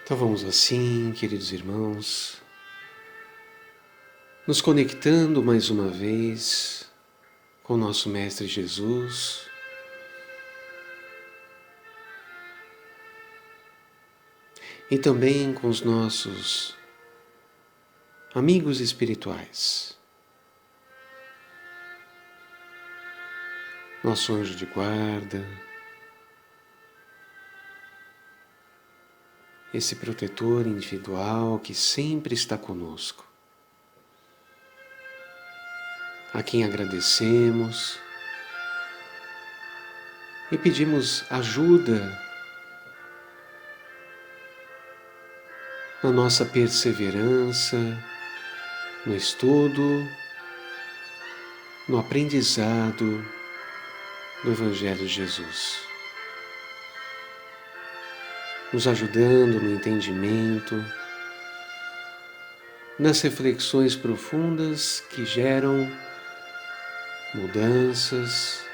Então vamos assim, queridos irmãos, nos conectando mais uma vez com o nosso Mestre Jesus, e também com os nossos amigos espirituais, nosso anjo de guarda, esse protetor individual que sempre está conosco, a quem agradecemos e pedimos ajuda na nossa perseverança, no estudo, no aprendizado do Evangelho de Jesus, nos ajudando no entendimento, nas reflexões profundas que geram mudanças,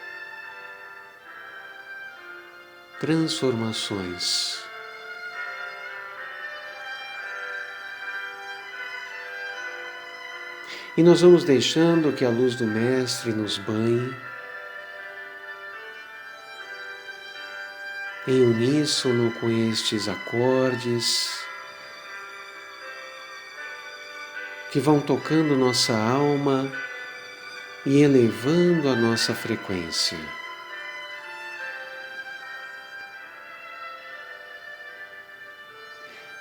transformações. E nós vamos deixando que a luz do Mestre nos banhe em uníssono com estes acordes que vão tocando nossa alma e elevando a nossa frequência.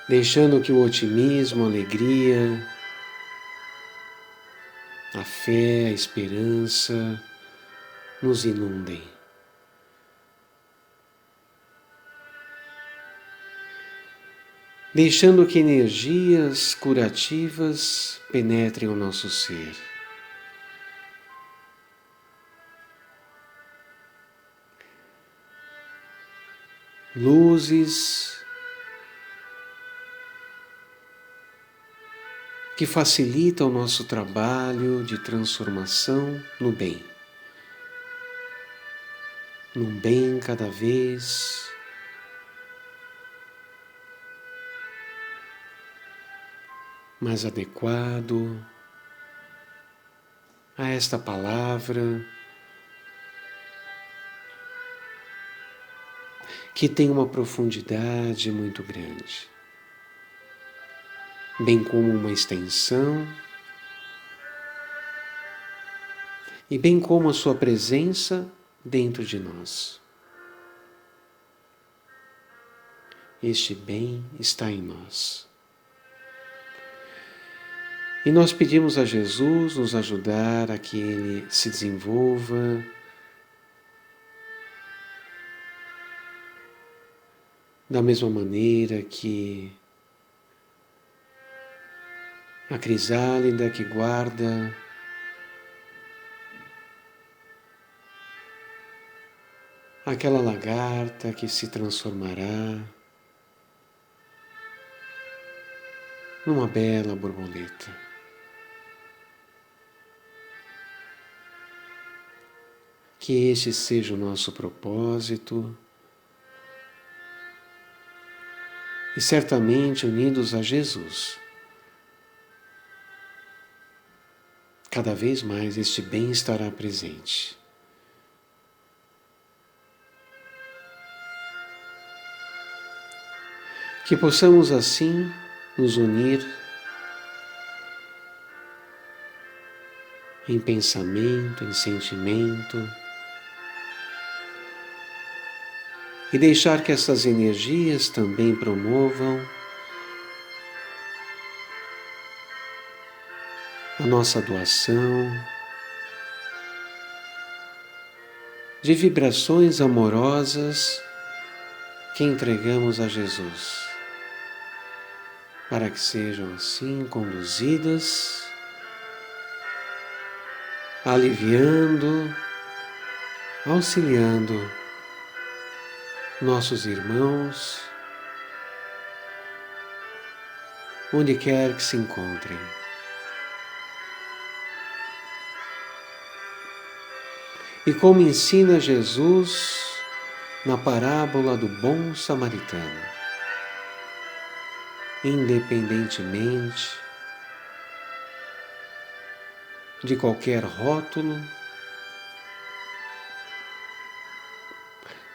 Deixando que o otimismo, a alegria, a fé, a esperança nos inundem. Deixando que energias curativas penetrem o nosso ser. Luzes que facilitam o nosso trabalho de transformação no bem. Num bem cada vez mais adequado a esta palavra que tem uma profundidade muito grande, bem como uma extensão e bem como a sua presença dentro de nós. Este bem está em nós. E nós pedimos a Jesus nos ajudar a que Ele se desenvolva da mesma maneira que a crisálida que guarda aquela lagarta que se transformará numa bela borboleta. Que este seja o nosso propósito e certamente unidos a Jesus, cada vez mais este bem estará presente. Que possamos assim nos unir em pensamento, em sentimento, e deixar que essas energias também promovam a nossa doação de vibrações amorosas que entregamos a Jesus, para que sejam assim conduzidas, aliviando, auxiliando nossos irmãos, onde quer que se encontrem. E como ensina Jesus na parábola do bom samaritano, independentemente de qualquer rótulo.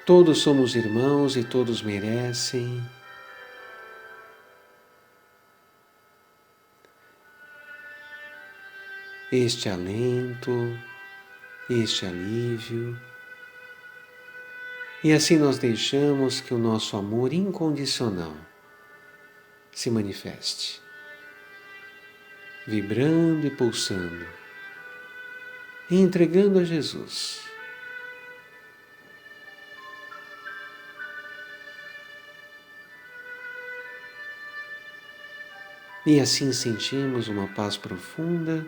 Todos somos irmãos e todos merecem este alento, este alívio. E assim nós deixamos que o nosso amor incondicional se manifeste, vibrando e pulsando, e entregando a Jesus. E assim sentimos uma paz profunda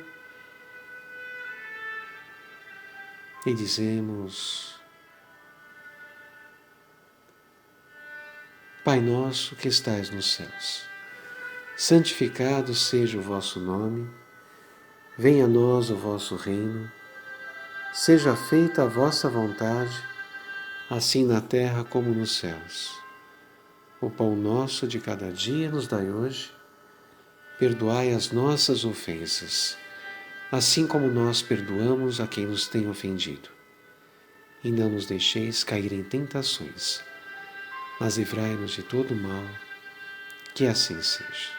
e dizemos: Pai nosso que estais nos céus, santificado seja o vosso nome, venha a nós o vosso reino, seja feita a vossa vontade, assim na terra como nos céus. O pão nosso de cada dia nos dai hoje, perdoai as nossas ofensas, assim como nós perdoamos a quem nos tem ofendido. E não nos deixeis cair em tentações, mas livrai-nos de todo mal, que assim seja.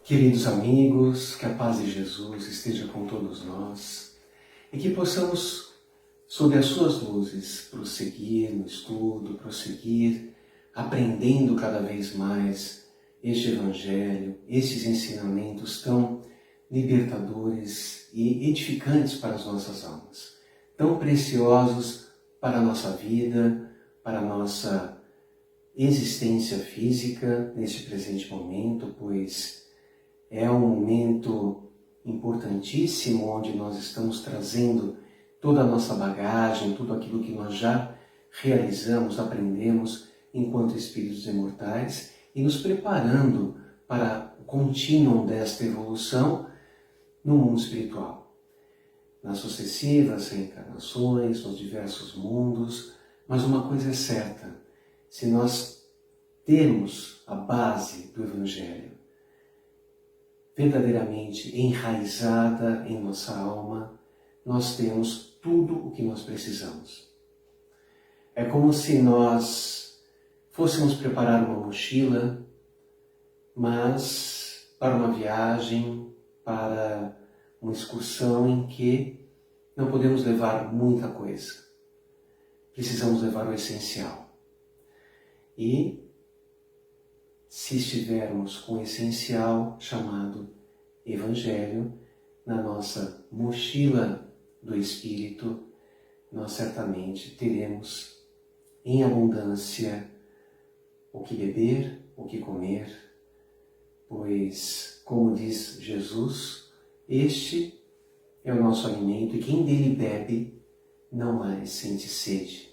Queridos amigos, que a paz de Jesus esteja com todos nós e que possamos, sob as suas luzes, prosseguir no estudo, prosseguir aprendendo cada vez mais este Evangelho, estes ensinamentos tão libertadores e edificantes para as nossas almas, tão preciosos para a nossa vida, para a nossa existência física neste presente momento, pois é um momento importantíssimo onde nós estamos trazendo toda a nossa bagagem, tudo aquilo que nós já realizamos, aprendemos enquanto espíritos imortais e nos preparando para o contínuo desta evolução no mundo espiritual. Nas sucessivas reencarnações, nos diversos mundos, mas uma coisa é certa, se nós temos a base do Evangelho verdadeiramente enraizada em nossa alma, nós temos tudo o que nós precisamos. É como se nós fôssemos preparar uma mochila, mas para uma viagem, para uma excursão em que não podemos levar muita coisa. Precisamos levar o essencial. E se estivermos com o essencial chamado Evangelho na nossa mochila do Espírito, nós certamente teremos em abundância o que beber, o que comer, pois, como diz Jesus, este é o nosso alimento e quem dele bebe não mais sente sede.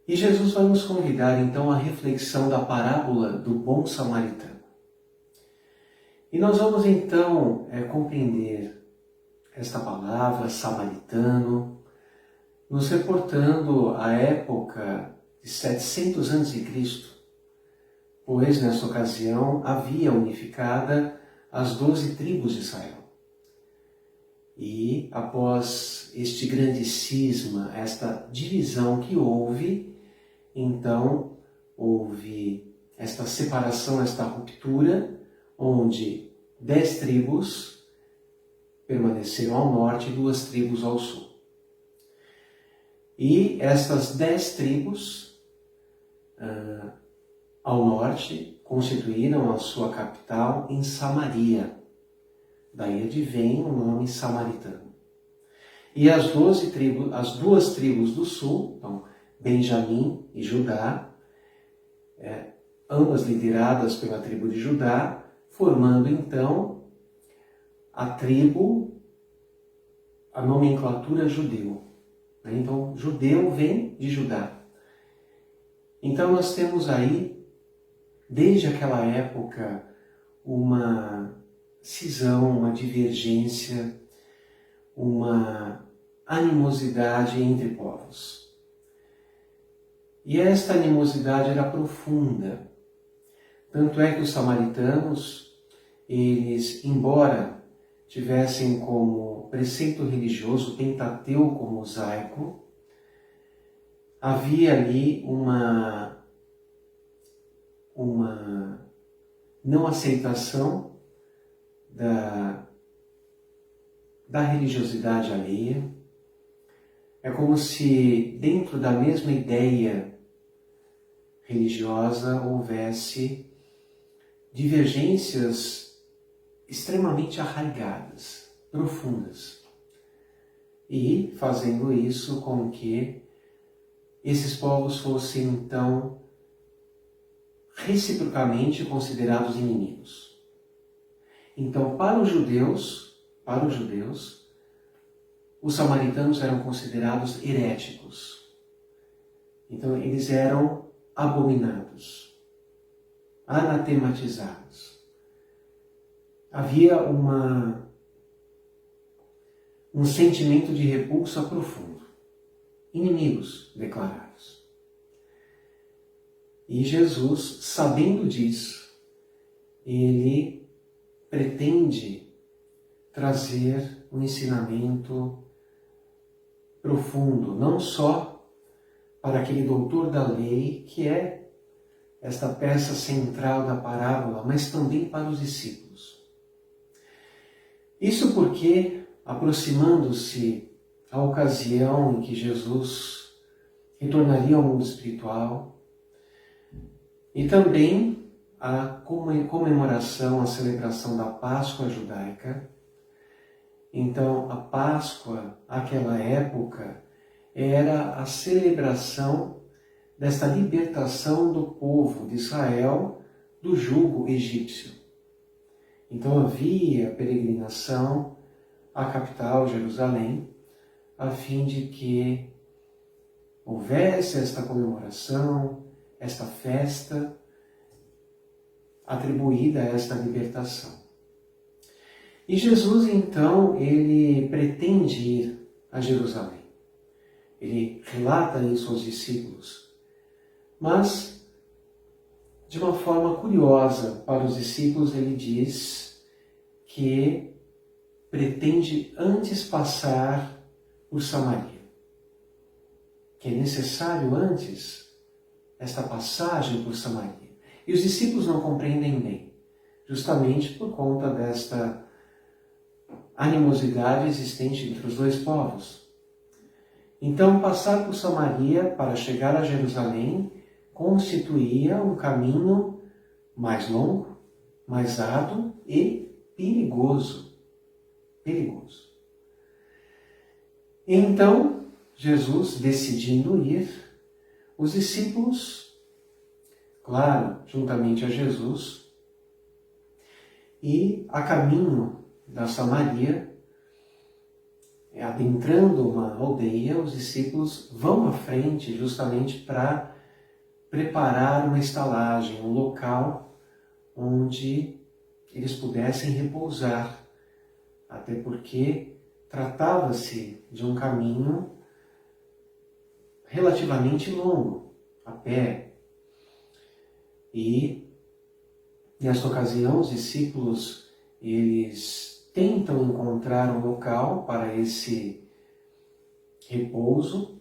E Jesus vai nos convidar então à reflexão da parábola do bom samaritano. E nós vamos então compreender esta palavra, samaritano, nos reportando à época de 700 a.C., pois nessa ocasião havia unificada as 12 tribos de Israel. E após este grande cisma, esta divisão que houve, então houve esta separação, esta ruptura, onde 10 tribos permaneceram ao norte e 2 tribos ao sul. E estas 10 tribos ao norte constituíram a sua capital em Samaria. Daí advém o nome samaritano. E as 2 tribos do sul, então Benjamim e Judá, ambas lideradas pela tribo de Judá, formando então a tribo, a nomenclatura judeu. Então, judeu vem de Judá. Então nós temos aí, desde aquela época, uma cisão, uma divergência, uma animosidade entre povos. E esta animosidade era profunda. Tanto é que os samaritanos, eles, embora tivessem como preceito religioso o Pentateuco mosaico, havia ali uma não aceitação da religiosidade alheia. É como se dentro da mesma ideia religiosa houvesse divergências extremamente arraigadas, profundas, e fazendo isso com que esses povos fossem então reciprocamente considerados inimigos. Então, para os judeus, os samaritanos eram considerados heréticos. Então, eles eram abominados, anatematizados. Havia um sentimento de repulsa profundo. Inimigos declarados. E Jesus, sabendo disso, ele pretende trazer um ensinamento profundo, não só para aquele doutor da lei que é esta peça central da parábola, mas também para os discípulos. Isso porque, aproximando-se a ocasião em que Jesus retornaria ao mundo espiritual, e também a comemoração, a celebração da Páscoa judaica. Então, a Páscoa, naquela época, era a celebração desta libertação do povo de Israel do jugo egípcio. Então havia peregrinação à capital, Jerusalém, a fim de que houvesse esta comemoração, esta festa atribuída a esta libertação. E Jesus, então, ele pretende ir a Jerusalém. Ele relata isso aos discípulos. Mas, de uma forma curiosa para os discípulos, ele diz que pretende antes passar por Samaria. Que é necessário antes esta passagem por Samaria. E os discípulos não compreendem bem, justamente por conta desta animosidade existente entre os dois povos. Então, passar por Samaria para chegar a Jerusalém constituía um caminho mais longo, mais árduo e perigoso. Perigoso. Então, Jesus, decidindo ir, os discípulos, claro, juntamente a Jesus, e a caminho da Samaria, adentrando uma aldeia, os discípulos vão à frente justamente para preparar uma estalagem, um local onde eles pudessem repousar, até porque tratava-se de um caminho relativamente longo, a pé. E, nesta ocasião, os discípulos, eles tentam encontrar um local para esse repouso,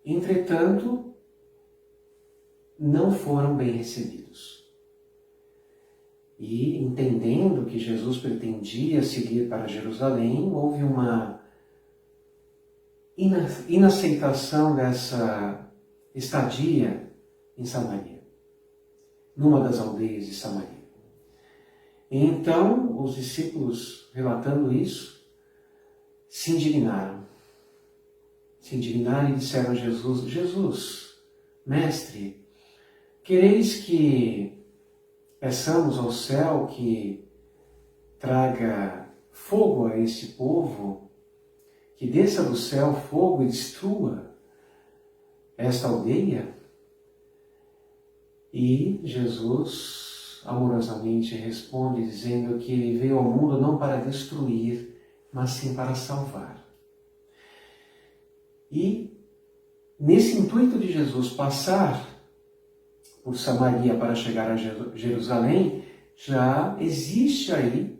entretanto, não foram bem recebidos. E, entendendo que Jesus pretendia seguir para Jerusalém, houve uma inaceitação dessa estadia em Samaria, numa das aldeias de Samaria. E então, os discípulos, relatando isso, se indignaram. Se indignaram e disseram a Jesus: Jesus, mestre, quereis que peçamos ao céu que traga fogo a este povo, que desça do céu fogo e destrua esta aldeia? E Jesus amorosamente responde, dizendo que ele veio ao mundo não para destruir, mas sim para salvar. E, nesse intuito de Jesus passar por Samaria para chegar a Jerusalém, já existe aí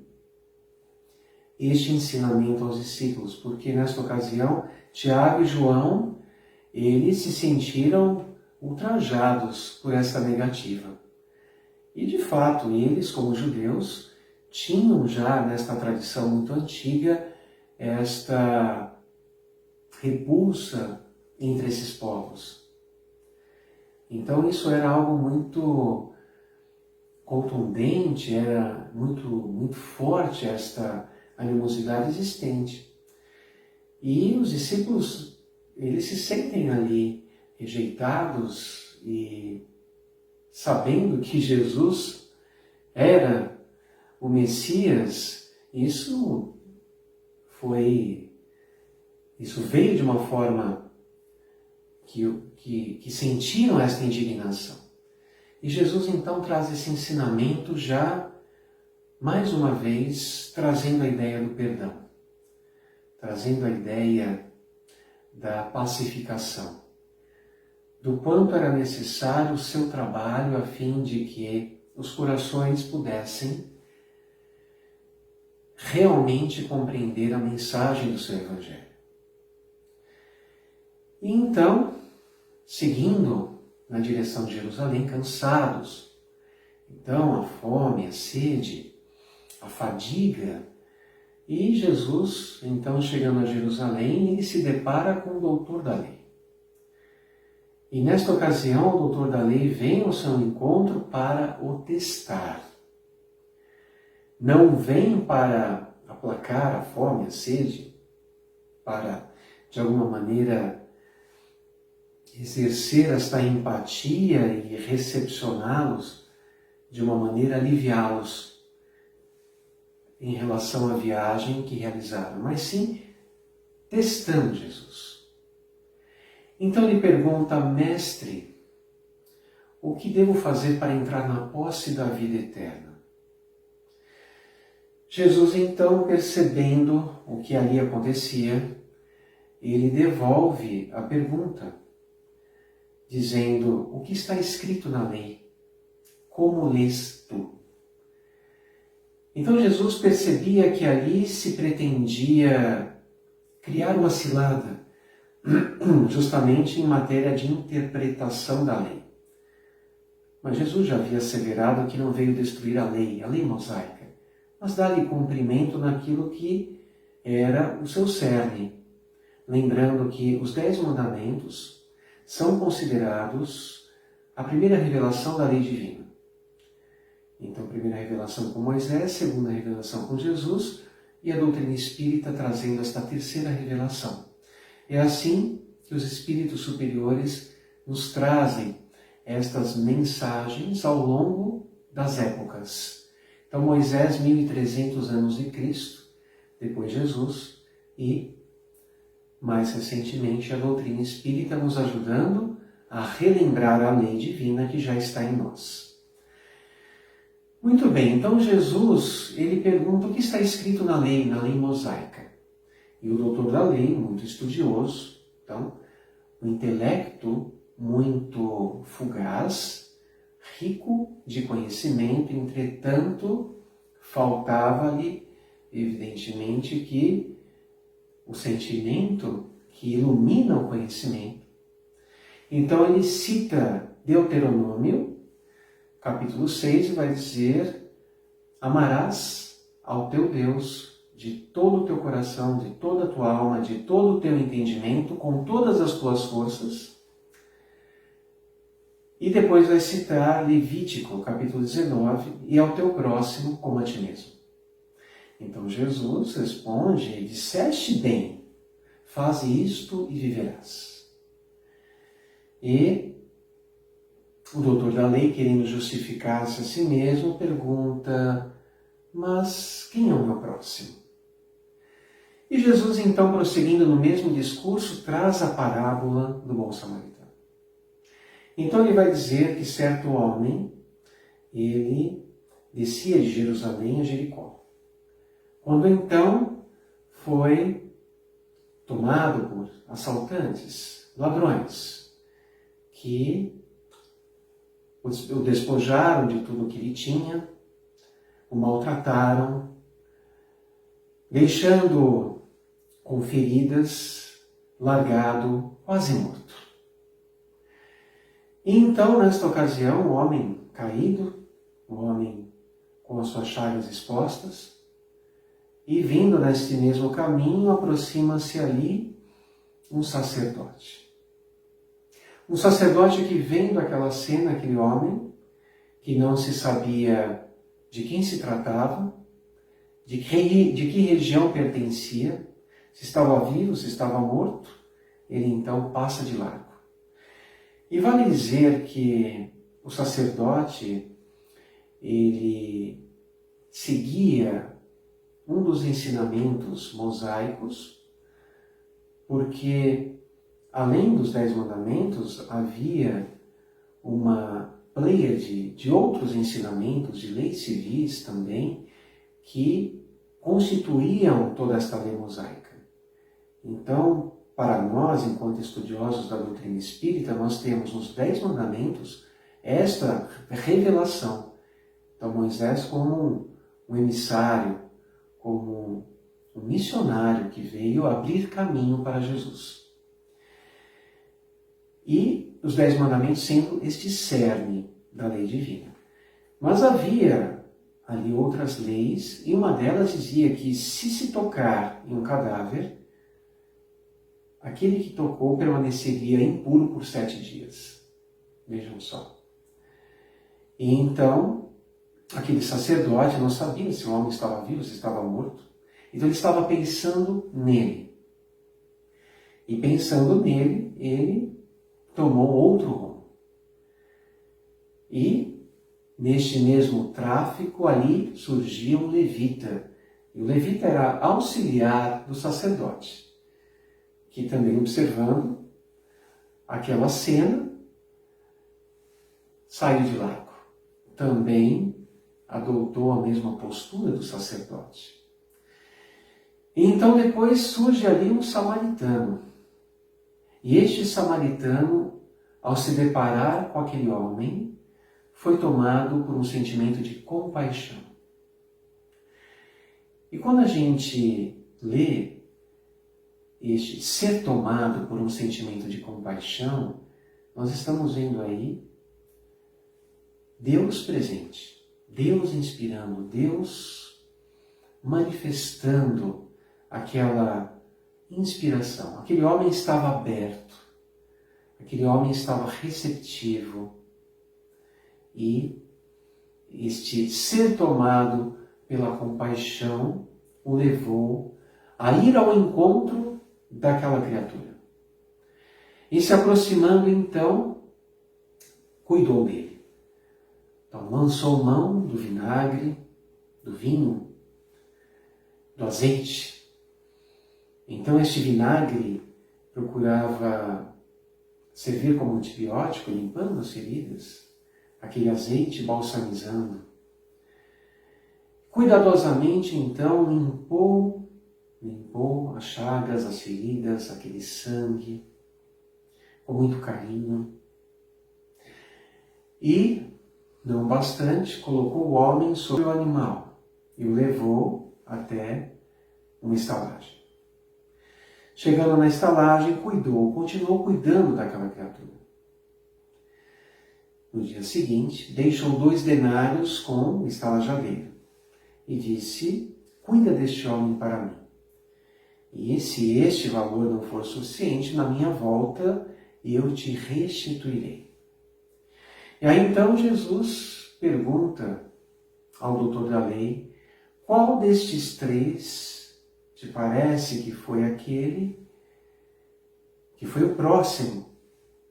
este ensinamento aos discípulos, porque nesta ocasião, Tiago e João, eles se sentiram ultrajados por esta negativa. E de fato, eles, como judeus, tinham já nesta tradição muito antiga esta repulsa entre esses povos. Então isso era algo muito contundente, era muito forte esta animosidade existente. E os discípulos, eles se sentem ali rejeitados e sabendo que Jesus era o Messias, isso veio de uma forma que sentiram esta indignação. E Jesus então traz esse ensinamento já, mais uma vez, trazendo a ideia do perdão, trazendo a ideia da pacificação, do quanto era necessário o seu trabalho a fim de que os corações pudessem realmente compreender a mensagem do seu Evangelho. E então, seguindo na direção de Jerusalém, cansados. Então, a fome, a sede, a fadiga. E Jesus, então, chegando a Jerusalém, ele se depara com o doutor da lei. E nesta ocasião, o doutor da lei vem ao seu encontro para o testar. Não vem para aplacar a fome, a sede, para, de alguma maneira, exercer esta empatia e recepcioná-los, de uma maneira aliviá-los em relação à viagem que realizaram, mas sim testando Jesus. Então ele pergunta: mestre, o que devo fazer para entrar na posse da vida eterna? Jesus, então, percebendo o que ali acontecia, ele devolve a pergunta, dizendo: o que está escrito na lei? Como lês tu? Então Jesus percebia que ali se pretendia criar uma cilada, justamente em matéria de interpretação da lei. Mas Jesus já havia asseverado que não veio destruir a lei mosaica, mas dar-lhe cumprimento naquilo que era o seu cerne, lembrando que os 10 mandamentos são considerados a primeira revelação da lei divina. Então, primeira revelação com Moisés, segunda revelação com Jesus e a doutrina espírita trazendo esta terceira revelação. É assim que os espíritos superiores nos trazem estas mensagens ao longo das épocas. Então, Moisés, 1300 anos de Cristo, depois Jesus, e, mais recentemente, a doutrina espírita nos ajudando a relembrar a lei divina que já está em nós. Muito bem, então Jesus, ele pergunta o que está escrito na lei mosaica. E o doutor da lei, muito estudioso, então, um intelecto muito fugaz, rico de conhecimento, entretanto, faltava-lhe, evidentemente, que o sentimento que ilumina o conhecimento. Então ele cita Deuteronômio, capítulo 6, e vai dizer: amarás ao teu Deus de todo o teu coração, de toda a tua alma, de todo o teu entendimento, com todas as tuas forças. E depois vai citar Levítico, capítulo 19, e ao teu próximo como a ti mesmo. Então Jesus responde: disseste bem, faze isto e viverás. E o doutor da lei, querendo justificar-se a si mesmo, pergunta: mas quem é o meu próximo? E Jesus, então, prosseguindo no mesmo discurso, traz a parábola do bom samaritano. Então ele vai dizer que certo homem, ele descia de Jerusalém a Jericó. Quando então foi tomado por assaltantes, ladrões, que o despojaram de tudo o que ele tinha, o maltrataram, deixando-o com feridas, largado, quase morto. E então, nesta ocasião, o homem caído, o homem com as suas chagas expostas, e vindo neste mesmo caminho, aproxima-se ali um sacerdote. Um sacerdote que, vendo aquela cena, aquele homem, que não se sabia de quem se tratava, de que região pertencia, se estava vivo, se estava morto, ele então passa de largo. E vale dizer que o sacerdote, ele seguia um dos ensinamentos mosaicos, porque além dos 10 mandamentos, havia uma pleiade de outros ensinamentos, de leis civis também, que constituíam toda esta lei mosaica. Então, para nós, enquanto estudiosos da doutrina espírita, nós temos nos 10 mandamentos esta revelação. Então, Moisés como um emissário, como um missionário que veio abrir caminho para Jesus. E os 10 mandamentos sendo este cerne da lei divina. Mas havia ali outras leis, e uma delas dizia que se tocar em um cadáver, aquele que tocou permaneceria impuro por 7 dias. Vejam só. E então, aquele sacerdote não sabia se o homem estava vivo, se estava morto. Então ele estava pensando nele. E pensando nele, ele tomou outro rumo. E, neste mesmo tráfico, ali surgia um levita. E o levita era auxiliar do sacerdote, que também observando aquela cena, saiu de largo. Também adotou a mesma postura do sacerdote. E então depois surge ali um samaritano. E este samaritano, ao se deparar com aquele homem, foi tomado por um sentimento de compaixão. E quando a gente lê este ser tomado por um sentimento de compaixão, nós estamos vendo aí Deus presente, Deus inspirando, Deus manifestando aquela inspiração. Aquele homem estava aberto, aquele homem estava receptivo e este ser tomado pela compaixão o levou a ir ao encontro daquela criatura. E se aproximando então, cuidou dele. Então lançou mão do vinagre, do vinho, do azeite. Então este vinagre procurava servir como antibiótico, limpando as feridas, aquele azeite balsamizando. Cuidadosamente então limpou as chagas, as feridas, aquele sangue, com muito carinho. E, não bastante, colocou o homem sobre o animal e o levou até uma estalagem. Chegando na estalagem, continuou cuidando daquela criatura. No dia seguinte, deixou 2 denários com o estalajadeiro e disse: cuida deste homem para mim. E se este valor não for suficiente, na minha volta eu te restituirei. E aí então Jesus pergunta ao doutor da lei: qual destes 3 te parece que foi aquele que foi o próximo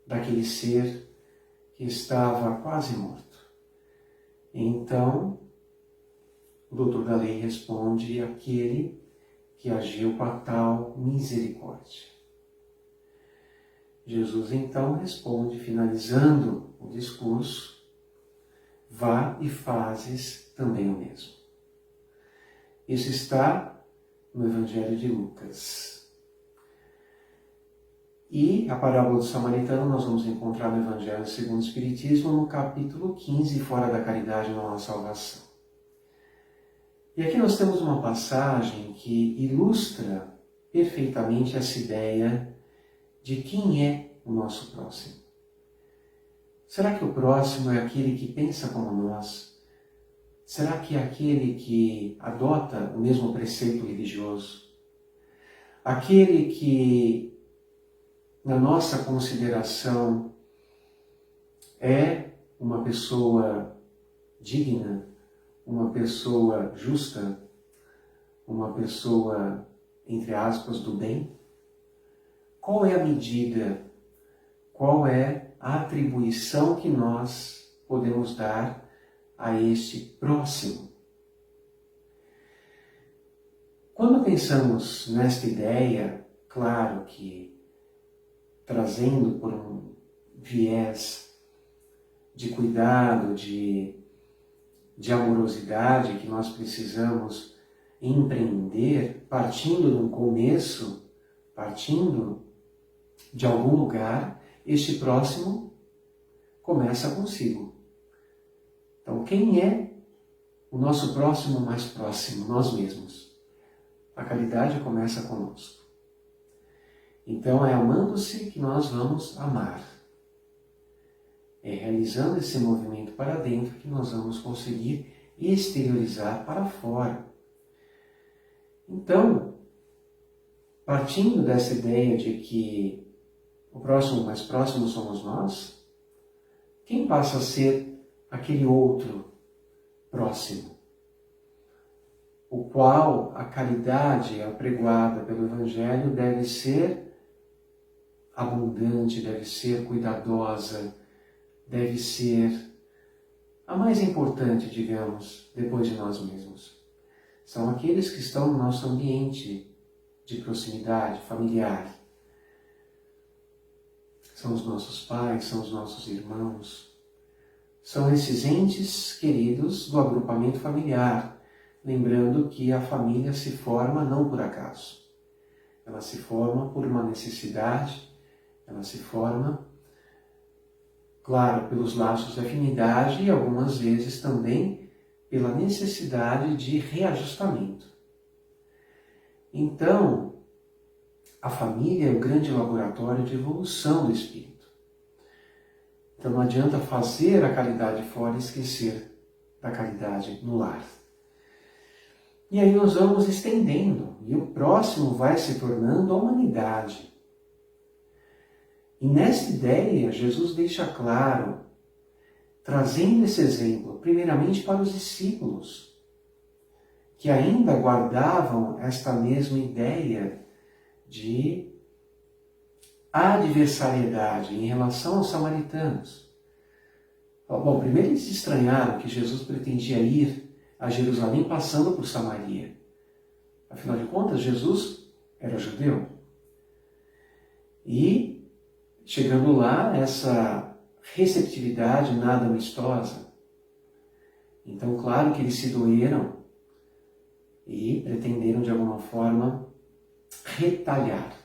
daquele ser que estava quase morto? Então, o doutor da lei responde: aquele que agiu com a tal misericórdia. Jesus então responde, finalizando o discurso: vá e fazes também o mesmo. Isso está no Evangelho de Lucas. E a parábola do samaritano nós vamos encontrar no Evangelho segundo o Espiritismo, no capítulo 15, Fora da Caridade não há salvação. E aqui nós temos uma passagem que ilustra perfeitamente essa ideia de quem é o nosso próximo. Será que o próximo é aquele que pensa como nós? Será que é aquele que adota o mesmo preceito religioso? Aquele que, na nossa consideração, é uma pessoa digna, uma pessoa justa, uma pessoa, entre aspas, do bem? Qual é a medida, qual é a atribuição que nós podemos dar a este próximo? Quando pensamos nesta ideia, claro que trazendo por um viés de cuidado, de amorosidade que nós precisamos empreender, partindo de um começo, partindo de algum lugar, este próximo começa consigo. Então, quem é o nosso próximo mais próximo? Nós mesmos. A caridade começa conosco. Então, é amando-se que nós vamos amar. É realizando esse movimento para dentro que nós vamos conseguir exteriorizar para fora. Então, partindo dessa ideia de que o próximo mais próximo somos nós, quem passa a ser aquele outro próximo, o qual a caridade apregoada pelo Evangelho deve ser abundante, deve ser cuidadosa, deve ser a mais importante, digamos, depois de nós mesmos. São aqueles que estão no nosso ambiente de proximidade familiar. São os nossos pais, são os nossos irmãos. São esses entes queridos do agrupamento familiar. Lembrando que a família se forma não por acaso. Ela se forma por uma necessidade, ela se forma, claro, pelos laços de afinidade e algumas vezes também pela necessidade de reajustamento. Então, a família é o grande laboratório de evolução do espírito. Então não adianta fazer a caridade fora e esquecer da caridade no lar. E aí nós vamos estendendo, e o próximo vai se tornando a humanidade. E nessa ideia, Jesus deixa claro, trazendo esse exemplo, primeiramente para os discípulos, que ainda guardavam esta mesma ideia de adversariedade em relação aos samaritanos. Bom, primeiro eles estranharam que Jesus pretendia ir a Jerusalém passando por Samaria. Afinal de contas, Jesus era judeu. E, chegando lá, essa receptividade nada amistosa. Então, claro que eles se doeram e pretenderam, de alguma forma, retalhar.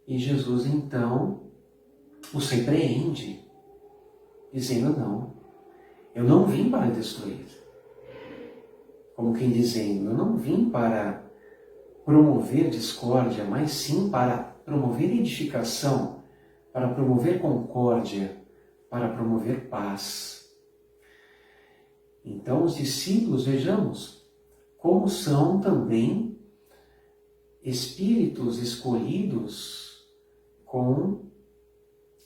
E Jesus, então, os repreende, dizendo, não, eu não vim para destruir. Como quem dizendo, eu não vim para promover discórdia, mas sim para promover edificação, para promover concórdia, para promover paz. Então, os discípulos, vejamos, como são também espíritos escolhidos com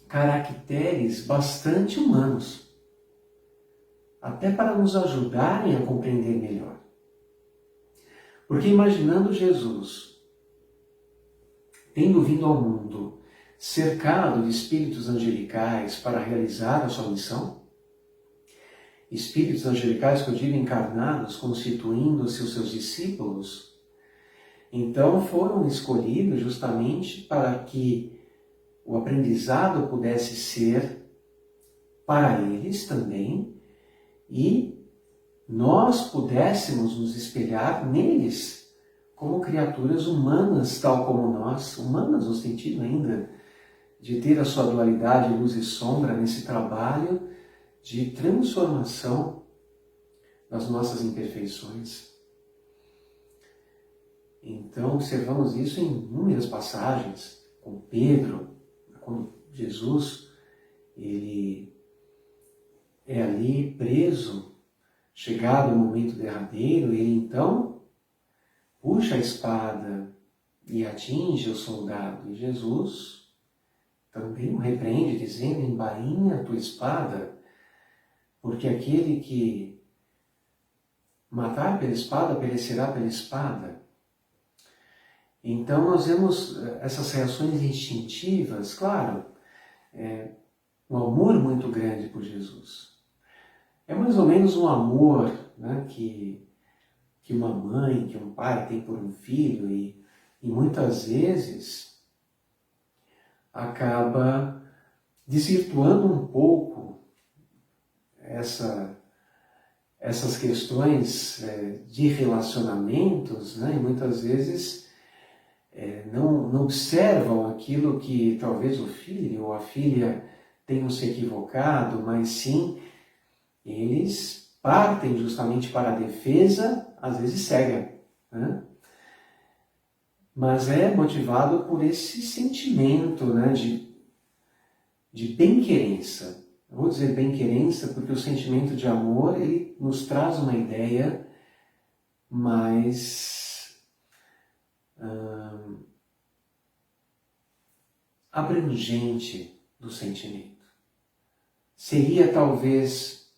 caracteres bastante humanos, até para nos ajudarem a compreender melhor. Porque imaginando Jesus tendo vindo ao mundo cercado de espíritos angelicais para realizar a sua missão, espíritos angelicais que eu digo encarnados, constituindo-se os seus discípulos, então foram escolhidos justamente para que o aprendizado pudesse ser para eles também e nós pudéssemos nos espelhar neles como criaturas humanas, tal como nós, humanas no sentido ainda de ter a sua dualidade luz e sombra nesse trabalho de transformação das nossas imperfeições. Então, observamos isso em inúmeras passagens, com Pedro, quando Jesus ele é ali preso, chegado o momento derradeiro, ele então puxa a espada e atinge o soldado. E Jesus também o repreende, dizendo, embainha a tua espada, porque aquele que matar pela espada, perecerá pela espada. Então nós vemos essas reações instintivas, claro, um amor muito grande por Jesus. É mais ou menos um amor, né, que uma mãe, que um pai tem por um filho e muitas vezes acaba desvirtuando um pouco essas questões de relacionamentos, né, e muitas vezes não observam aquilo que talvez o filho ou a filha tenham se equivocado, mas sim eles partem justamente para a defesa, às vezes cega, né? Mas é motivado por esse sentimento, né, de bem-querença. eu vou dizer bem-querença, porque o sentimento de amor, ele nos traz uma ideia mais abrangente do sentimento. Seria talvez,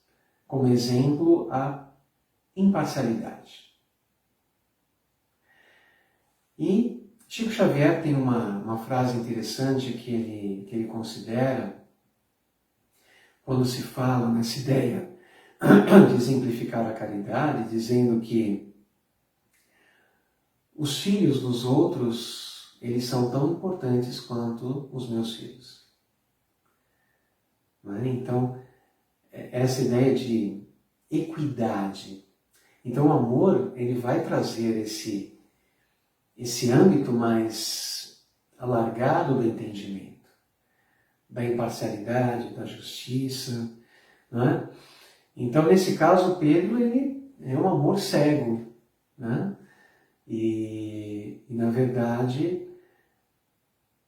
como exemplo, a imparcialidade. E Chico Xavier tem uma frase interessante que ele considera quando se fala nessa ideia de exemplificar a caridade, dizendo que os filhos dos outros, eles são tão importantes quanto os meus filhos. Não é? Então, essa ideia de equidade. Então, o amor, ele vai trazer esse âmbito mais alargado do entendimento, da imparcialidade, da justiça. Não é? Então, nesse caso, Pedro, ele é um amor cego, né? E na verdade,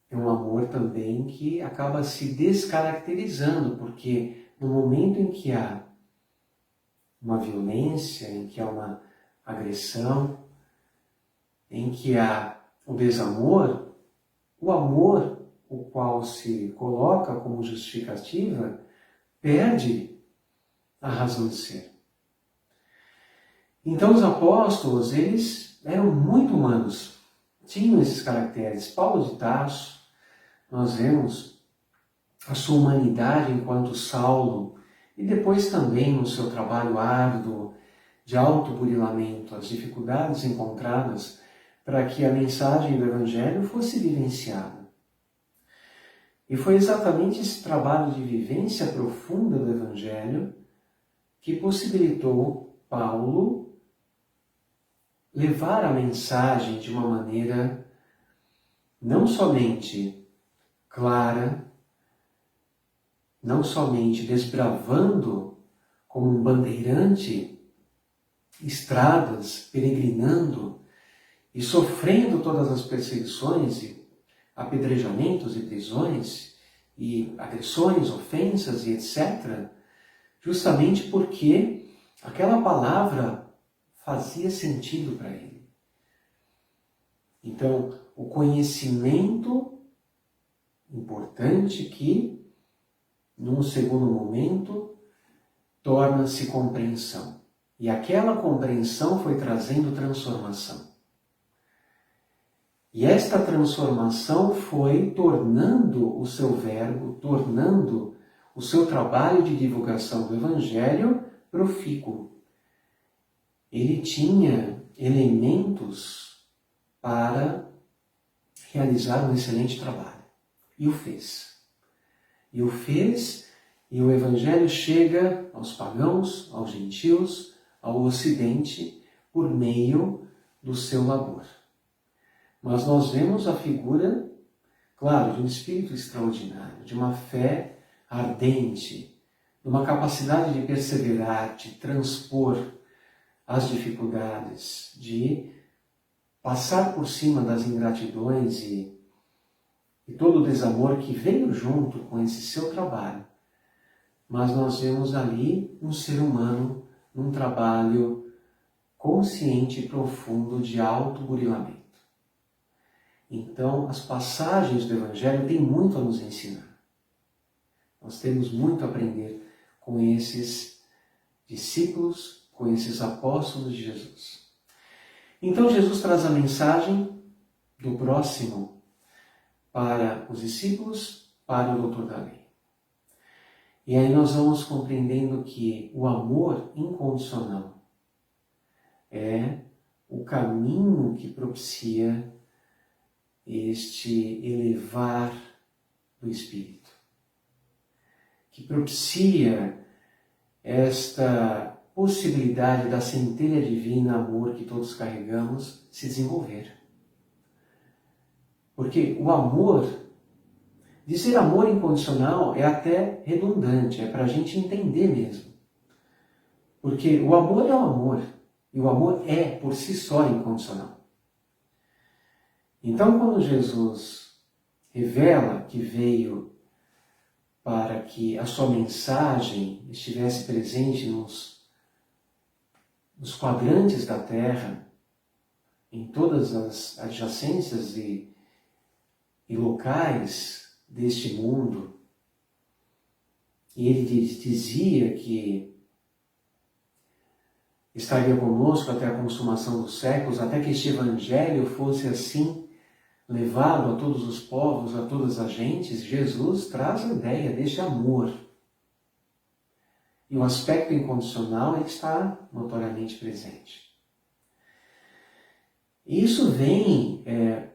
é um amor também que acaba se descaracterizando, porque no momento em que há uma violência, em que há uma agressão, em que há o desamor, o amor, o qual se coloca como justificativa, perde a razão de ser. Então os apóstolos, eles eram muito humanos, tinham esses caracteres. Paulo de Tarso, nós vemos a sua humanidade enquanto Saulo, e depois também no seu trabalho árduo de autoburilamento, as dificuldades encontradas para que a mensagem do Evangelho fosse vivenciada. E foi exatamente esse trabalho de vivência profunda do Evangelho que possibilitou Paulo levar a mensagem de uma maneira não somente clara, não somente desbravando como um bandeirante estradas, peregrinando e sofrendo todas as perseguições e apedrejamentos e prisões e agressões, ofensas e etc., justamente porque aquela palavra fazia sentido para ele. Então, o conhecimento importante que, num segundo momento, torna-se compreensão. E aquela compreensão foi trazendo transformação. E esta transformação foi tornando o seu verbo, tornando o seu trabalho de divulgação do Evangelho profícuo. Ele tinha elementos para realizar um excelente trabalho. E o fez. E o fez, e o Evangelho chega aos pagãos, aos gentios, ao Ocidente, por meio do seu labor. Mas nós vemos a figura, claro, de um espírito extraordinário, de uma fé ardente, de uma capacidade de perseverar, de transpor as dificuldades, de passar por cima das ingratidões e todo o desamor que veio junto com esse seu trabalho. Mas nós vemos ali um ser humano num trabalho consciente e profundo de autoburilamento. Então, as passagens do Evangelho têm muito a nos ensinar. Nós temos muito a aprender com esses discípulos, com esses apóstolos de Jesus. Então, Jesus traz a mensagem do próximo para os discípulos, para o doutor da lei. E aí nós vamos compreendendo que o amor incondicional é o caminho que propicia este elevar do espírito, que propicia esta possibilidade da centelha divina amor que todos carregamos se desenvolver. Porque o amor, dizer amor incondicional é até redundante, é para a gente entender mesmo. Porque o amor é o amor, e o amor é por si só incondicional. Então, quando Jesus revela que veio para que a sua mensagem estivesse presente nos quadrantes da Terra, em todas as adjacências e locais deste mundo. E ele dizia que estaria conosco até a consumação dos séculos, até que este Evangelho fosse assim levado a todos os povos, a todas as gentes. Jesus traz a ideia deste amor. E o aspecto incondicional ele está notoriamente presente. Isso vem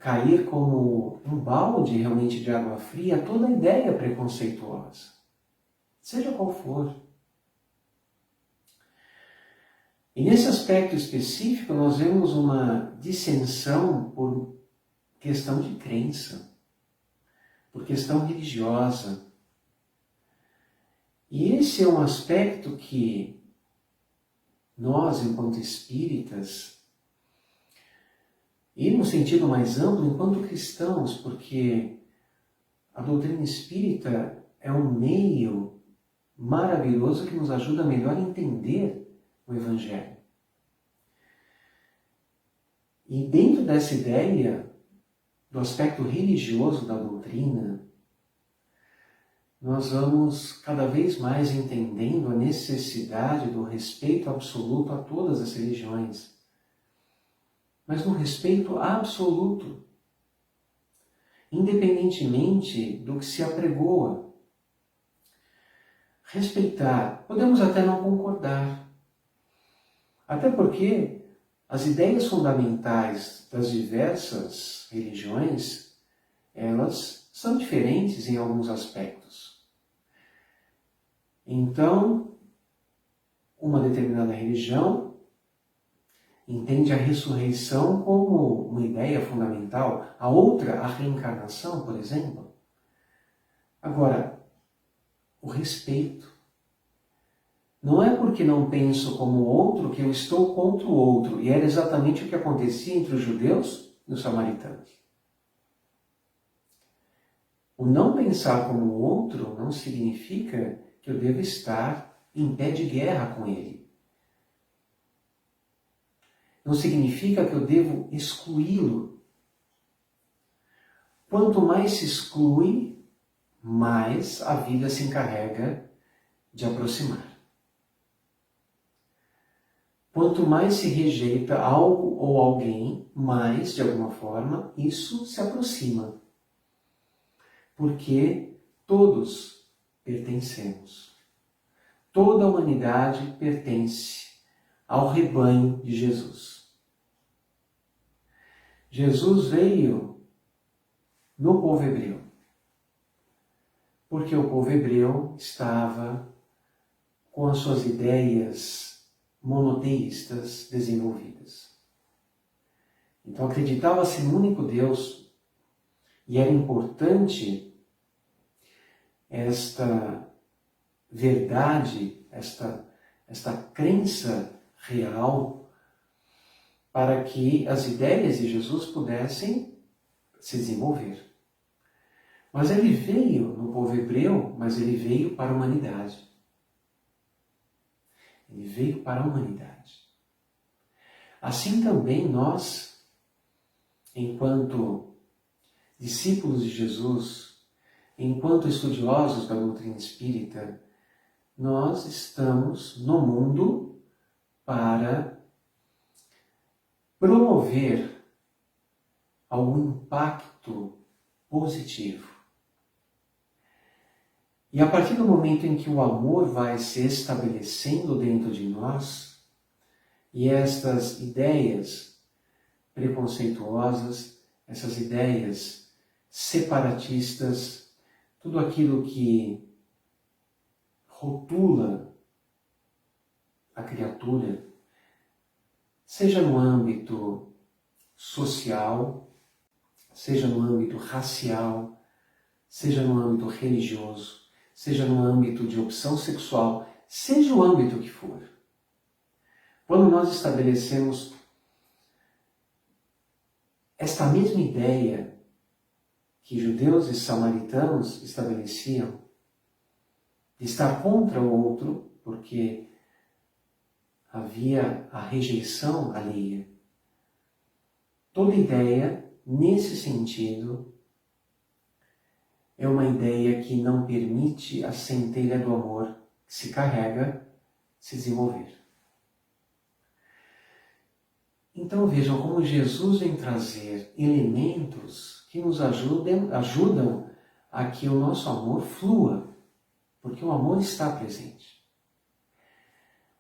cair como um balde realmente de água fria a toda ideia preconceituosa, seja qual for. E nesse aspecto específico nós vemos uma dissensão por questão de crença, por questão religiosa. E esse é um aspecto que nós, enquanto espíritas, e no sentido mais amplo, enquanto cristãos, porque a doutrina espírita é um meio maravilhoso que nos ajuda a melhor entender o Evangelho. E dentro dessa ideia, do aspecto religioso da doutrina, nós vamos cada vez mais entendendo a necessidade do respeito absoluto a todas as religiões, mas no respeito absoluto, independentemente do que se apregoa. Respeitar, podemos até não concordar, até porque as ideias fundamentais das diversas religiões, elas são diferentes em alguns aspectos. Então, uma determinada religião entende a ressurreição como uma ideia fundamental, a outra, a reencarnação, por exemplo. Agora, o respeito. Não é porque não penso como o outro que eu estou contra o outro, e era exatamente o que acontecia entre os judeus e os samaritanos. O não pensar como o outro não significa que eu devo estar em pé de guerra com ele. Não significa que eu devo excluí-lo. Quanto mais se exclui, mais a vida se encarrega de aproximar. Quanto mais se rejeita algo ou alguém, mais, de alguma forma, isso se aproxima. Porque todos pertencemos. Toda a humanidade pertence ao rebanho de Jesus. Jesus veio no povo hebreu, porque o povo hebreu estava com as suas ideias monoteístas desenvolvidas. Então acreditava-se no único Deus e era importante esta verdade, esta crença real para que as ideias de Jesus pudessem se desenvolver. Mas ele veio no povo hebreu, mas ele veio para a humanidade. Ele veio para a humanidade. Assim também nós, enquanto discípulos de Jesus, enquanto estudiosos da doutrina espírita, nós estamos no mundo para promover algum impacto positivo. E a partir do momento em que o amor vai se estabelecendo dentro de nós, e estas ideias preconceituosas, essas ideias separatistas, tudo aquilo que rotula a criatura, seja no âmbito social, seja no âmbito racial, seja no âmbito religioso, seja no âmbito de opção sexual, seja o âmbito que for. Quando nós estabelecemos esta mesma ideia que judeus e samaritanos estabeleciam, de estar contra o outro, porque havia a rejeição alheia. Toda ideia, nesse sentido, é uma ideia que não permite a centelha do amor que se carrega se desenvolver. Então vejam como Jesus vem trazer elementos que nos ajudam a que o nosso amor flua, porque o amor está presente.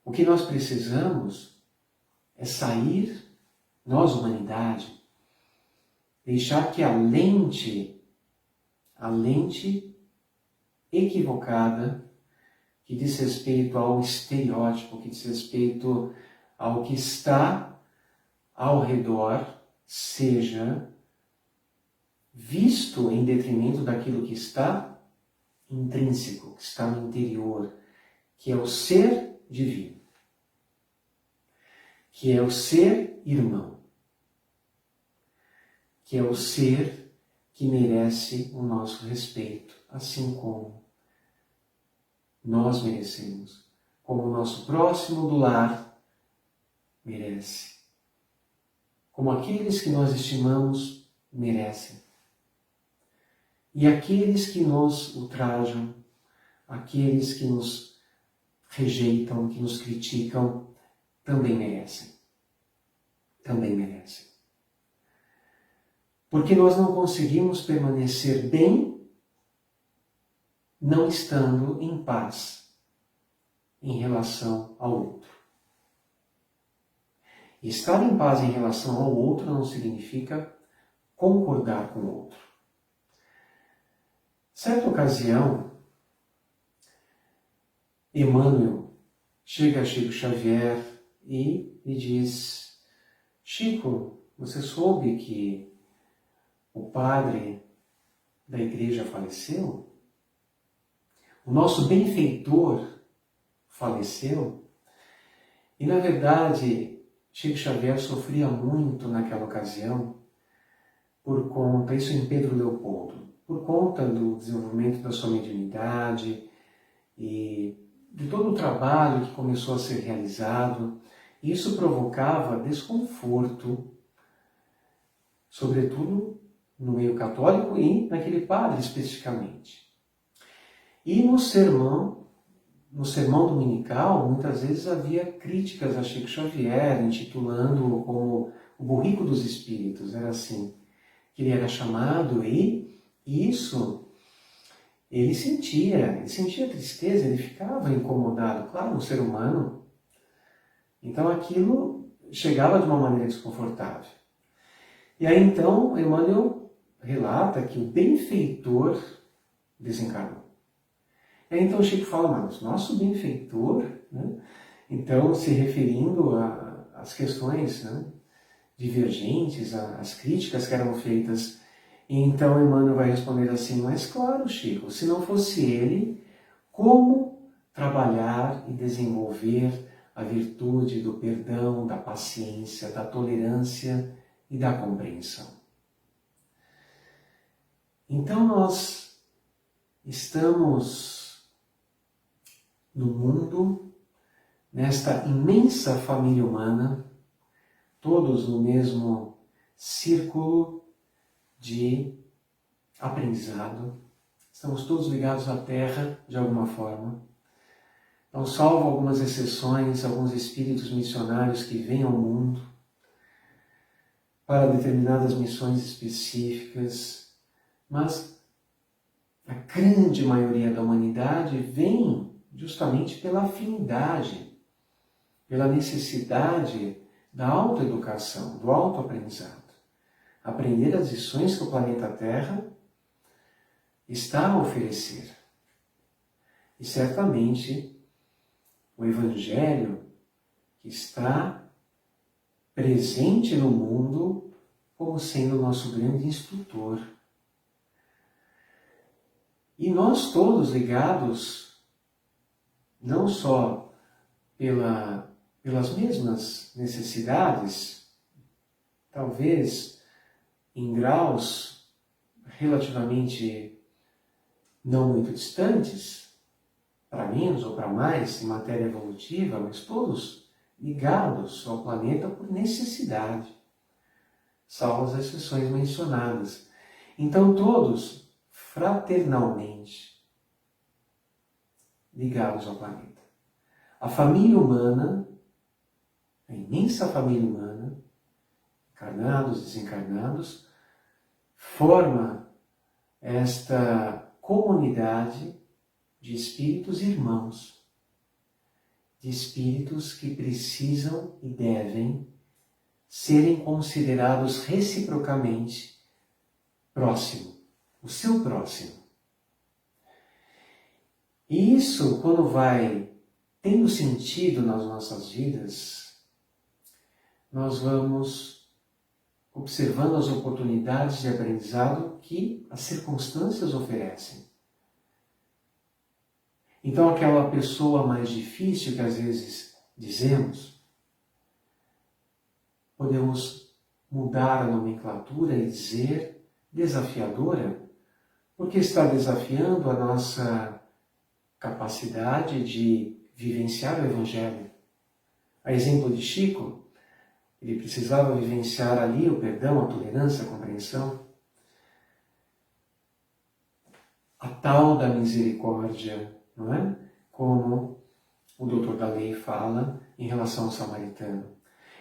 O que nós precisamos é sair, nós, humanidade, deixar que a lente equivocada, que diz respeito ao estereótipo, que diz respeito ao que está ao redor, seja visto em detrimento daquilo que está intrínseco, que está no interior, que é o ser divino, que é o ser irmão, que é o ser que merece o nosso respeito, assim como nós merecemos, como o nosso próximo do lar merece, como aqueles que nós estimamos merecem. E aqueles que nos ultrajam, aqueles que nos rejeitam, que nos criticam, também merecem. Também merecem. Porque nós não conseguimos permanecer bem não estando em paz em relação ao outro. E estar em paz em relação ao outro não significa concordar com o outro. Certa ocasião, Emmanuel chega a Chico Xavier e lhe diz: Chico, você soube que o padre da igreja faleceu? O nosso benfeitor faleceu? E, na verdade, Chico Xavier sofria muito naquela ocasião por conta, isso em Pedro Leopoldo, por conta do desenvolvimento da sua mediunidade e de todo o trabalho que começou a ser realizado. Isso provocava desconforto, sobretudo no meio católico e naquele padre especificamente. E no sermão dominical, muitas vezes havia críticas a Chico Xavier, intitulando-o como o burrico dos espíritos, era assim que ele era chamado, e isso ele sentia tristeza, ele ficava incomodado, claro, um ser humano. Então aquilo chegava de uma maneira desconfortável. E aí então Emmanuel relata que o benfeitor desencarnou. E aí então Chico fala, mas nosso benfeitor, né? Então se referindo às questões, né, divergentes, às críticas que eram feitas. E então Emmanuel vai responder assim, mas claro, Chico, se não fosse ele, como trabalhar e desenvolver a virtude do perdão, da paciência, da tolerância e da compreensão? Então nós estamos no mundo, nesta imensa família humana, todos no mesmo círculo de aprendizado. Estamos todos ligados à Terra de alguma forma. Então, salvo algumas exceções, alguns espíritos missionários que vêm ao mundo para determinadas missões específicas, mas a grande maioria da humanidade vem justamente pela afinidade, pela necessidade da autoeducação, do autoaprendizado. Aprender as lições que o planeta Terra está a oferecer. E certamente o Evangelho que está presente no mundo como sendo o nosso grande instrutor. E nós todos ligados não só pelas mesmas necessidades, talvez em graus relativamente não muito distantes, para menos ou para mais em matéria evolutiva, mas todos ligados ao planeta por necessidade, salvo as exceções mencionadas. Então todos fraternalmente ligados ao planeta. A família humana, a imensa família humana, encarnados, desencarnados, forma esta comunidade de espíritos irmãos, de espíritos que precisam e devem serem considerados reciprocamente próximo, o seu próximo. E isso, quando vai tendo sentido nas nossas vidas, nós vamos observando as oportunidades de aprendizado que as circunstâncias oferecem. Então, aquela pessoa mais difícil que às vezes dizemos, podemos mudar a nomenclatura e dizer desafiadora, porque está desafiando a nossa capacidade de vivenciar o Evangelho. A exemplo de Chico, ele precisava vivenciar ali o perdão, a tolerância, a compreensão. A tal da misericórdia, não é? Como o doutor da lei fala em relação ao samaritano.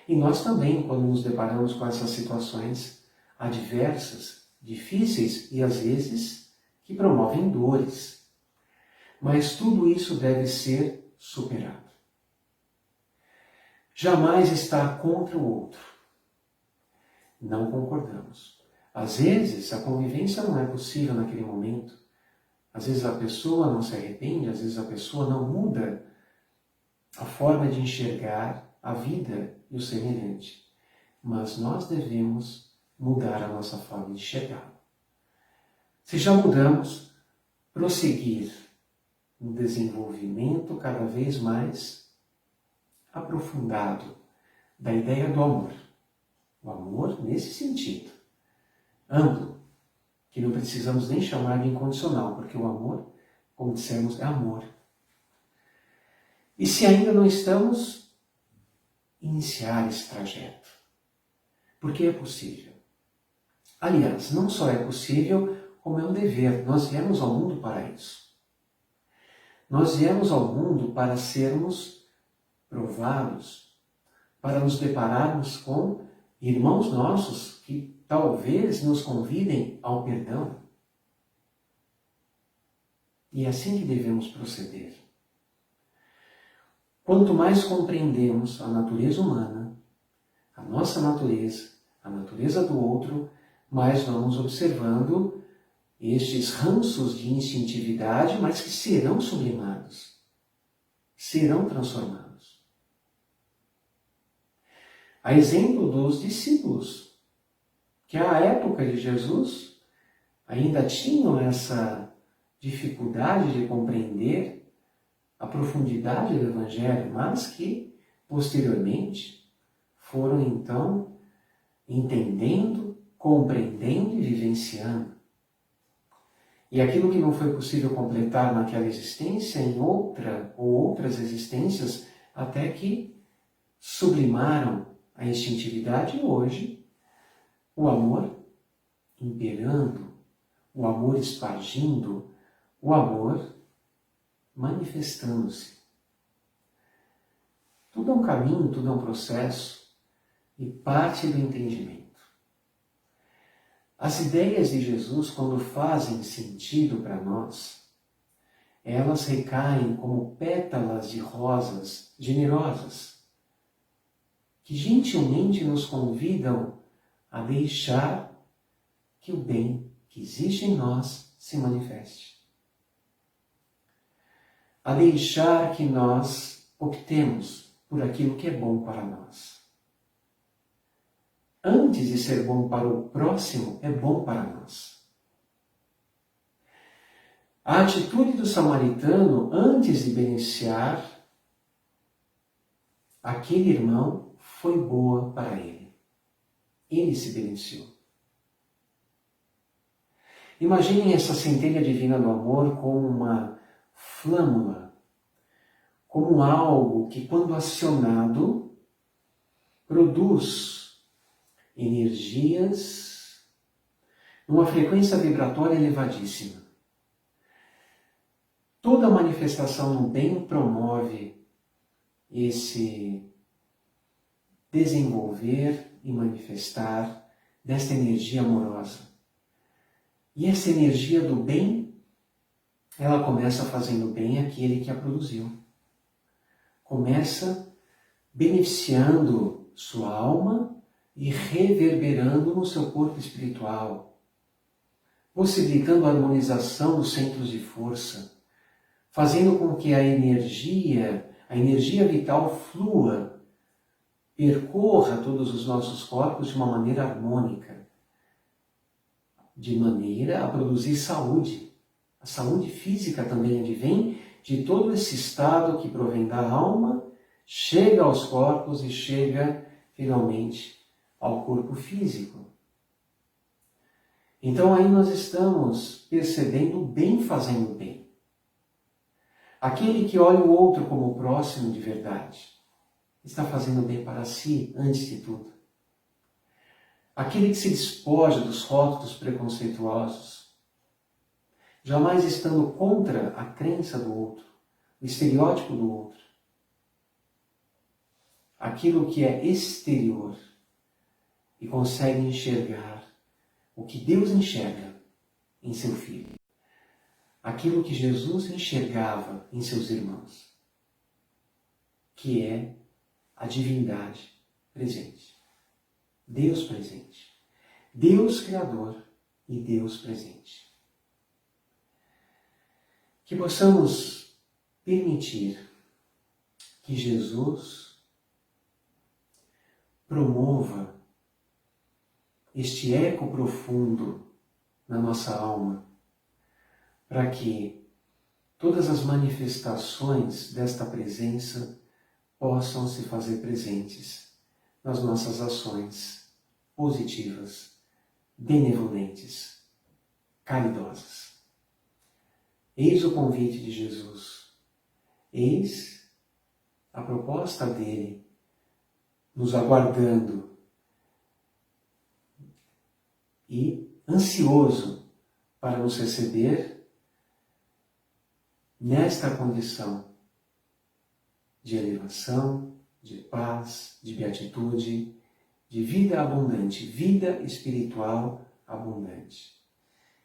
E nós também, quando nos deparamos com essas situações adversas, difíceis e às vezes que promovem dores. Mas tudo isso deve ser superado. Jamais estar contra o outro. Não concordamos. Às vezes a convivência não é possível naquele momento. Às vezes a pessoa não se arrepende, às vezes a pessoa não muda a forma de enxergar a vida e o semelhante. Mas nós devemos mudar a nossa forma de enxergar. Se já mudamos, prosseguir no desenvolvimento cada vez mais aprofundado da ideia do amor. O amor nesse sentido, amplo, que não precisamos nem chamar de incondicional, porque o amor, como dissemos, é amor. E se ainda não estamos, iniciar esse trajeto. Porque é possível. Aliás, não só é possível, como é um dever. Nós viemos ao mundo para isso. Nós viemos ao mundo para sermos provados, para nos depararmos com irmãos nossos que talvez nos convidem ao perdão. E é assim que devemos proceder. Quanto mais compreendemos a natureza humana, a nossa natureza, a natureza do outro, mais vamos observando estes ranços de instintividade, mas que serão sublimados, serão transformados. A exemplo dos discípulos, que à época de Jesus ainda tinham essa dificuldade de compreender a profundidade do Evangelho, mas que, posteriormente, foram então entendendo, compreendendo e vivenciando. E aquilo que não foi possível completar naquela existência, em outra ou outras existências, até que sublimaram a instintividade e hoje o amor imperando, o amor espargindo, o amor manifestando-se. Tudo é um caminho, tudo é um processo e parte do entendimento. As ideias de Jesus, quando fazem sentido para nós, elas recaem como pétalas de rosas generosas, que gentilmente nos convidam a deixar que o bem que existe em nós se manifeste. A deixar que nós optemos por aquilo que é bom para nós. Antes de ser bom para o próximo, é bom para nós. A atitude do samaritano, antes de beneficiar aquele irmão, foi boa para ele. Ele se beneficiou. Imaginem essa centelha divina do amor como uma flâmula como algo que, quando acionado, produz energias numa frequência vibratória elevadíssima. Toda manifestação no bem promove esse desenvolver e manifestar desta energia amorosa. E essa energia do bem, ela começa fazendo bem àquele que a produziu. Começa beneficiando sua alma e reverberando no seu corpo espiritual, possibilitando a harmonização dos centros de força, fazendo com que a energia vital flua, percorra todos os nossos corpos de uma maneira harmônica, de maneira a produzir saúde. A saúde física também advém de todo esse estado que provém da alma, chega aos corpos e chega finalmente ao corpo físico. Então aí nós estamos percebendo o bem fazendo bem. Aquele que olha o outro como próximo de verdade está fazendo bem para si antes de tudo. Aquele que se despoja dos rótulos preconceituosos, jamais estando contra a crença do outro, o estereótipo do outro, aquilo que é exterior, e consegue enxergar o que Deus enxerga em seu Filho, aquilo que Jesus enxergava em seus irmãos, que é a divindade presente, Deus presente, Deus Criador e Deus presente. Que possamos permitir que Jesus promova este eco profundo na nossa alma, para que todas as manifestações desta presença possam se fazer presentes nas nossas ações positivas, benevolentes, caridosas. Eis o convite de Jesus, eis a proposta dele nos aguardando e ansioso para nos receber nesta condição de elevação, de paz, de beatitude, de vida abundante, vida espiritual abundante.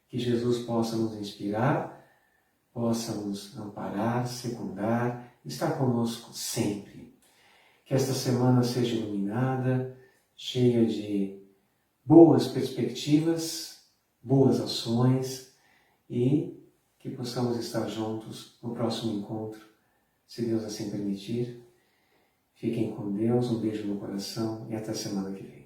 Que Jesus possa nos inspirar, possa nos amparar, secundar, estar conosco sempre. Que esta semana seja iluminada, cheia de boas perspectivas, boas ações e que possamos estar juntos no próximo encontro, se Deus assim permitir. Fiquem com Deus, um beijo no coração e até a semana que vem.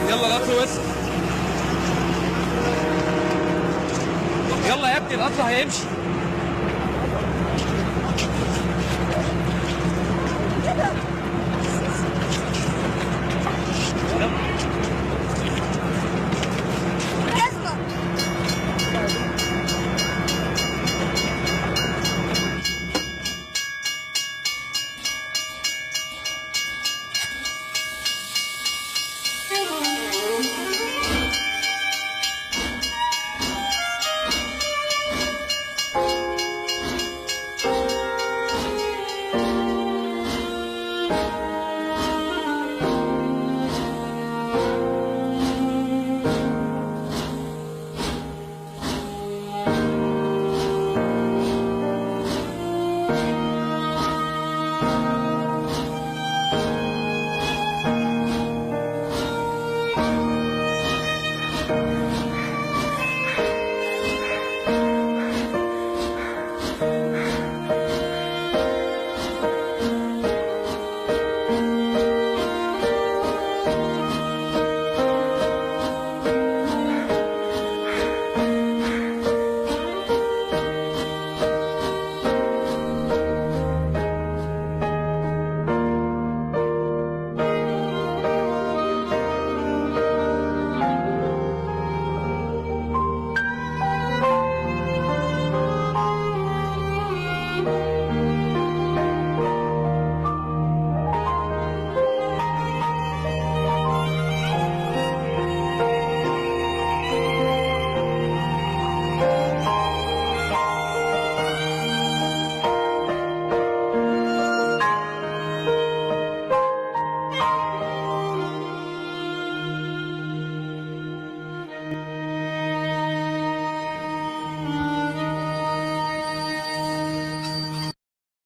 يلا القطر وصل. يلا يا ابني القطر هيمشي.